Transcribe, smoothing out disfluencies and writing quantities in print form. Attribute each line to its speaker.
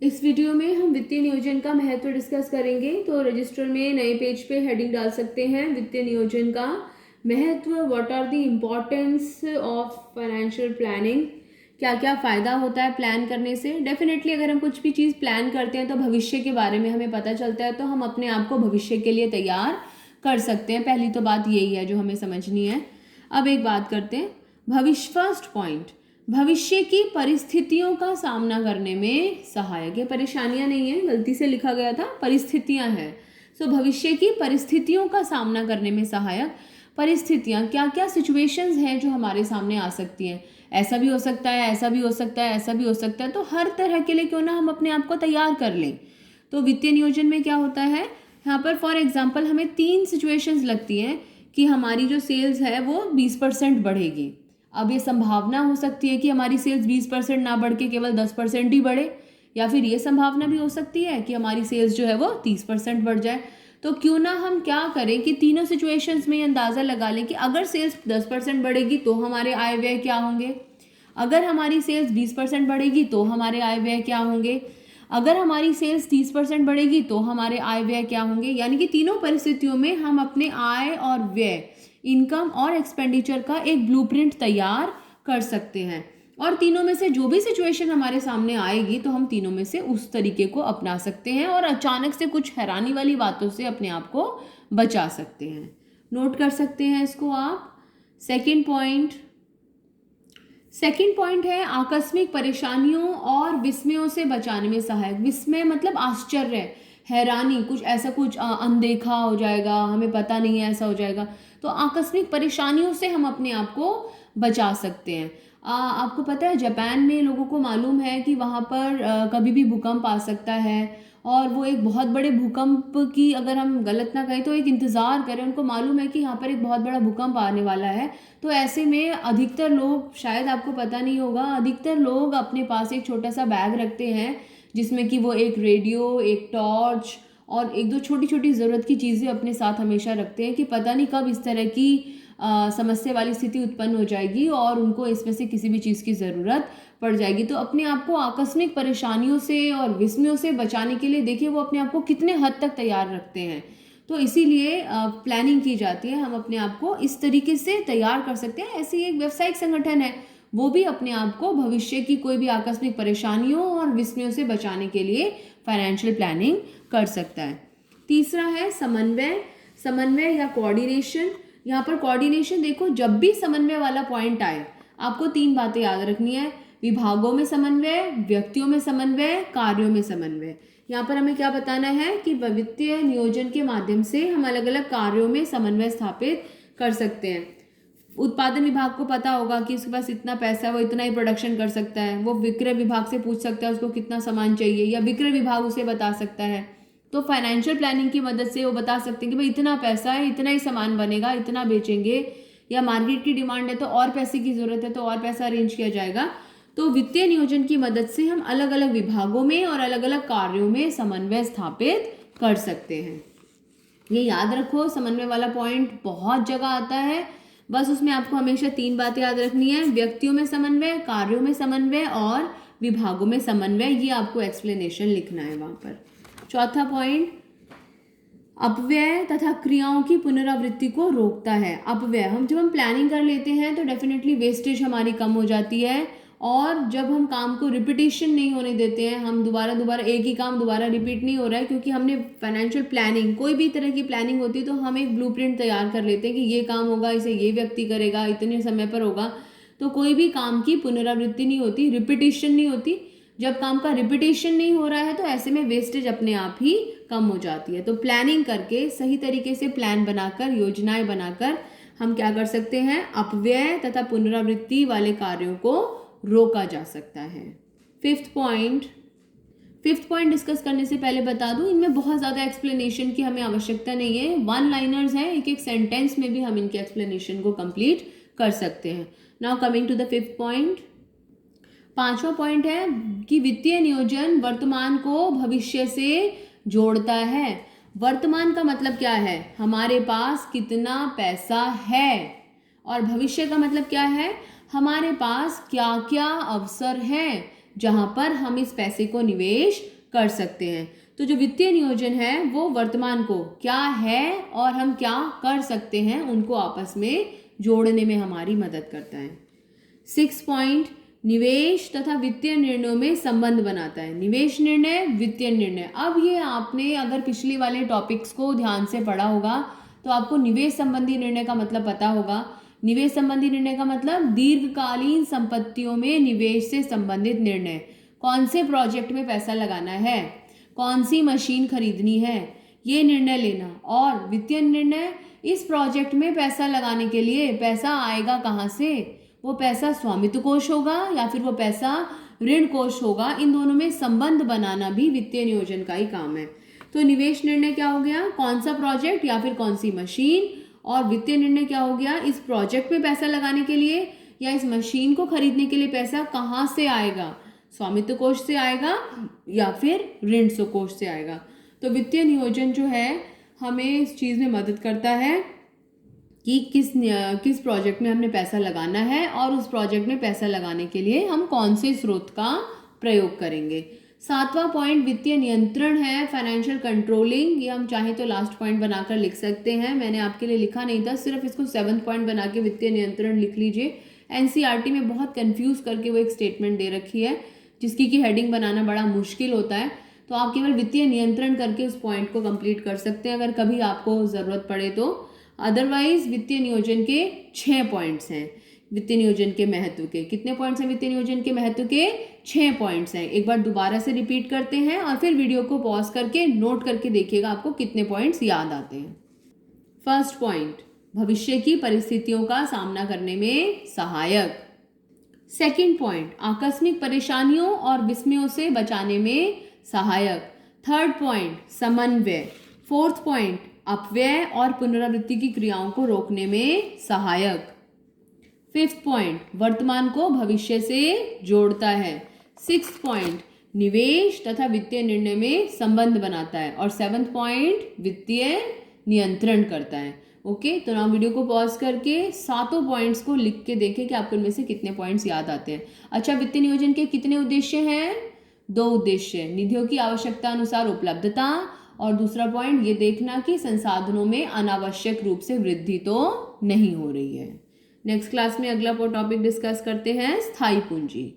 Speaker 1: इस वीडियो में हम वित्तीय नियोजन का महत्व डिस्कस करेंगे। तो रजिस्टर में नए पेज पे हेडिंग डाल सकते हैं, वित्तीय नियोजन का महत्व, what are the importance of financial planning, क्या क्या फ़ायदा होता है प्लान करने से। डेफिनेटली अगर हम कुछ भी चीज़ प्लान करते हैं तो भविष्य के बारे में हमें पता चलता है, तो हम अपने आप को भविष्य के लिए तैयार कर सकते हैं। पहली तो बात यही है जो हमें समझनी है। अब एक बात करते हैं, भविष्य, फर्स्ट पॉइंट, भविष्य की परिस्थितियों का सामना करने में सहायक है। परेशानियां नहीं है, गलती से लिखा गया था, परिस्थितियां हैं। सो भविष्य की परिस्थितियों का सामना करने में सहायक। परिस्थितियां, क्या क्या सिचुएशंस हैं जो हमारे सामने आ सकती हैं। ऐसा भी हो सकता है, ऐसा भी हो सकता है, ऐसा भी हो सकता है। तो हर तरह के लिए क्यों ना हम अपने आप को तैयार कर लें। तो वित्तीय नियोजन में क्या होता है, यहाँ पर फॉर एग्जाम्पल हमें 3 सिचुएशंस लगती हैं कि हमारी जो सेल्स है वो 20% बढ़ेगी। अब ये संभावना हो सकती है कि हमारी सेल्स 20% ना बढ़ के केवल 10% ही बढ़े, या फिर ये संभावना भी हो सकती है कि हमारी सेल्स जो है वो 30% बढ़ जाए। तो क्यों ना हम क्या करें कि तीनों सिचुएशंस में अंदाज़ा लगा लें कि अगर सेल्स 10% बढ़ेगी तो हमारे आय व्यय क्या होंगे, अगर हमारी सेल्स 20% बढ़ेगी तो हमारे आय व्यय क्या होंगे, अगर हमारी सेल्स 30% बढ़ेगी तो हमारे आय व्यय क्या होंगे। यानी कि तीनों परिस्थितियों में हम अपने आय और व्यय, इनकम और एक्सपेंडिचर का एक ब्लूप्रिंट तैयार कर सकते हैं। और तीनों में से जो भी सिचुएशन हमारे सामने आएगी तो हम तीनों में से उस तरीके को अपना सकते हैं और अचानक से कुछ हैरानी वाली बातों से अपने आप को बचा सकते हैं। नोट कर सकते हैं इसको आप। सेकंड पॉइंट है आकस्मिक परेशानियों और विस्मयों से बचाने में सहायक। विस्मय मतलब आश्चर्य, हैरानी, कुछ ऐसा कुछ अनदेखा हो जाएगा, हमें पता नहीं है, ऐसा हो जाएगा। तो आकस्मिक परेशानियों से हम अपने आप को बचा सकते हैं। आपको पता है जापान में लोगों को मालूम है कि वहाँ पर कभी भी भूकंप आ सकता है, और वो एक बहुत बड़े भूकंप की, अगर हम गलत ना कहें तो एक इंतज़ार करें, उनको मालूम है कि यहाँ पर एक बहुत बड़ा भूकंप आने वाला है। तो ऐसे में अधिकतर लोग, शायद आपको पता नहीं होगा, अधिकतर लोग अपने पास एक छोटा सा बैग रखते हैं जिसमें कि वो एक रेडियो, एक टॉर्च और एक दो छोटी छोटी ज़रूरत की चीज़ें अपने साथ हमेशा रखते हैं कि पता नहीं कब इस तरह की समस्या वाली स्थिति उत्पन्न हो जाएगी और उनको इसमें से किसी भी चीज़ की ज़रूरत पड़ जाएगी। तो अपने आप को आकस्मिक परेशानियों से और विस्मयों से बचाने के लिए देखिए वो अपने आप को कितने हद तक तैयार रखते हैं। तो इसीलिए प्लानिंग की जाती है, हम अपने आप को इस तरीके से तैयार कर सकते हैं। ऐसे ही एक व्यावसायिक संगठन है, वो भी अपने आप को भविष्य की कोई भी आकस्मिक परेशानियों और विस्मयों से बचाने के लिए फाइनेंशियल प्लानिंग कर सकता है। तीसरा है समन्वय या कोऑर्डिनेशन। यहाँ पर कोऑर्डिनेशन देखो, जब भी समन्वय वाला पॉइंट आए आपको 3 बातें याद रखनी है। विभागों में समन्वय, व्यक्तियों में समन्वय, कार्यों में समन्वय। यहाँ पर हमें क्या बताना है कि वित्तीय नियोजन के माध्यम से हम अलग अलग कार्यों में समन्वय स्थापित कर सकते हैं। उत्पादन विभाग को पता होगा कि उसके पास इतना पैसा है, वो इतना ही प्रोडक्शन कर सकता है। वो विक्रय विभाग से पूछ सकता है उसको कितना सामान चाहिए, या विक्रय विभाग उसे बता सकता है। तो फाइनेंशियल प्लानिंग की मदद से वो बता सकते हैं कि भाई इतना पैसा है, इतना ही सामान बनेगा, इतना बेचेंगे, या मार्केट की डिमांड है तो और पैसे की जरूरत है तो और पैसा अरेंज किया जाएगा। तो वित्तीय नियोजन की मदद से हम अलग अलग विभागों में और अलग अलग कार्यों में समन्वय स्थापित कर सकते हैं। ये याद रखो, समन्वय वाला पॉइंट बहुत जगह आता है, बस उसमें आपको हमेशा 3 बातें याद रखनी है। व्यक्तियों में समन्वय, कार्यों में समन्वय और विभागों में समन्वय। ये आपको एक्सप्लेनेशन लिखना है वहां पर। चौथा पॉइंट, अपव्यय तथा क्रियाओं की पुनरावृत्ति को रोकता है। अपव्यय, जब हम प्लानिंग कर लेते हैं तो डेफिनेटली वेस्टेज हमारी कम हो जाती है, और जब हम काम को रिपीटेशन नहीं होने देते हैं, हम दोबारा एक ही काम दोबारा रिपीट नहीं हो रहा है, क्योंकि हमने फाइनेंशियल प्लानिंग, कोई भी तरह की प्लानिंग होती है तो हम एक ब्लूप्रिंट तैयार कर लेते हैं कि ये काम होगा, इसे ये व्यक्ति करेगा, इतने समय पर होगा। तो कोई भी काम की पुनरावृत्ति नहीं होती, रिपीटेशन नहीं होती। जब काम का रिपीटेशन नहीं हो रहा है तो ऐसे में वेस्टेज अपने आप ही कम हो जाती है। तो प्लानिंग करके, सही तरीके से प्लान बनाकर, योजनाएं बनाकर हम क्या कर सकते हैं, अपव्यय तथा पुनरावृत्ति वाले कार्यों को रोका जा सकता है। फिफ्थ पॉइंट डिस्कस करने से पहले बता दूं, इनमें बहुत ज़्यादा एक्सप्लेनेशन की हमें आवश्यकता नहीं है। 1 लाइनर्स हैं, एक एक सेंटेंस में भी हम इनके एक्सप्लेनेशन को कंप्लीट कर सकते हैं। Now coming to the 5th point. 5वां पॉइंट है कि वित्तीय नियोजन वर्तमान को भविष्य से जोड़ता है। वर्तमान का मतलब क्या है, हमारे पास कितना पैसा है, और भविष्य का मतलब क्या है, हमारे पास क्या क्या अवसर है, जहां पर हम इस पैसे को निवेश कर सकते हैं। तो जो वित्तीय नियोजन है वो वर्तमान को क्या है और हम क्या कर सकते हैं उनको आपस में जोड़ने में हमारी मदद करता है। 6 पॉइंट, निवेश तथा वित्तीय निर्णयों में संबंध बनाता है। निवेश निर्णय, वित्तीय निर्णय। अब ये आपने अगर पिछले वाले टॉपिक्स को ध्यान से पढ़ा होगा तो आपको निवेश संबंधी निर्णय का मतलब पता होगा। निवेश संबंधी निर्णय का मतलब दीर्घकालीन संपत्तियों में निवेश से संबंधित निर्णय। कौन से प्रोजेक्ट में पैसा लगाना है, कौन सी मशीन खरीदनी है, ये निर्णय लेना। और वित्तीय निर्णय, इस प्रोजेक्ट में पैसा लगाने के लिए पैसा आएगा कहाँ से, वो पैसा स्वामित्व कोष होगा या फिर वो पैसा ऋण कोष होगा। इन दोनों में संबंध बनाना भी वित्तीय नियोजन का ही काम है। तो निवेश निर्णय क्या हो गया, कौन सा प्रोजेक्ट या फिर कौन सी मशीन। और वित्तीय निर्णय क्या हो गया, इस प्रोजेक्ट में पैसा लगाने के लिए या इस मशीन को खरीदने के लिए पैसा कहाँ से आएगा, स्वामित्व कोष से आएगा या फिर ऋण कोष से आएगा। तो वित्तीय नियोजन जो है हमें इस चीज़ में मदद करता है कि किस प्रोजेक्ट में हमने पैसा लगाना है और उस प्रोजेक्ट में पैसा लगाने के लिए हम कौन से स्रोत का प्रयोग करेंगे। 7वां पॉइंट वित्तीय नियंत्रण है, फाइनेंशियल कंट्रोलिंग। ये हम चाहे तो लास्ट पॉइंट बनाकर लिख सकते हैं, मैंने आपके लिए लिखा नहीं था, सिर्फ इसको 7th पॉइंट बना के वित्तीय नियंत्रण लिख लीजिए। एनसीईआरटी में बहुत कंफ्यूज करके वो एक स्टेटमेंट दे रखी है जिसकी की हेडिंग बनाना बड़ा मुश्किल होता है। तो आप केवल वित्तीय नियंत्रण करके उस पॉइंट को कंप्लीट कर सकते हैं अगर कभी आपको ज़रूरत पड़े तो। अदरवाइज वित्तीय नियोजन के 6 पॉइंट्स हैं। वित्तीय नियोजन के महत्व के कितने पॉइंट्स हैं, वित्तीय नियोजन के महत्व के 6 पॉइंट्स हैं। एक बार दोबारा से रिपीट करते हैं और फिर वीडियो को पॉज करके नोट करके देखिएगा आपको कितने पॉइंट्स याद आते हैं। फर्स्ट पॉइंट, भविष्य की परिस्थितियों का सामना करने में सहायक। सेकंड पॉइंट, आकस्मिक परेशानियों और विस्मयों से बचाने में सहायक। थर्ड पॉइंट, समन्वय। फोर्थ पॉइंट, अपव्यय और पुनरावृत्ति की क्रियाओं को रोकने में सहायक। फिफ्थ पॉइंट, वर्तमान को भविष्य से जोड़ता है। 6th पॉइंट, निवेश तथा वित्तीय निर्णय में संबंध बनाता है। और 7th पॉइंट, वित्तीय नियंत्रण करता है। ओके, तो नाउ वीडियो को पॉज करके 7 पॉइंट्स को लिख के देखें कि आपको इनमें से कितने पॉइंट्स याद आते हैं। अच्छा, वित्तीय नियोजन के कितने उद्देश्य हैं, 2 उद्देश्य, निधियों की आवश्यकता अनुसार उपलब्धता और दूसरा पॉइंट ये देखना कि संसाधनों में अनावश्यक रूप से वृद्धि तो नहीं हो रही है। नेक्स्ट क्लास में अगला टॉपिक डिस्कस करते हैं स्थायी पूंजी।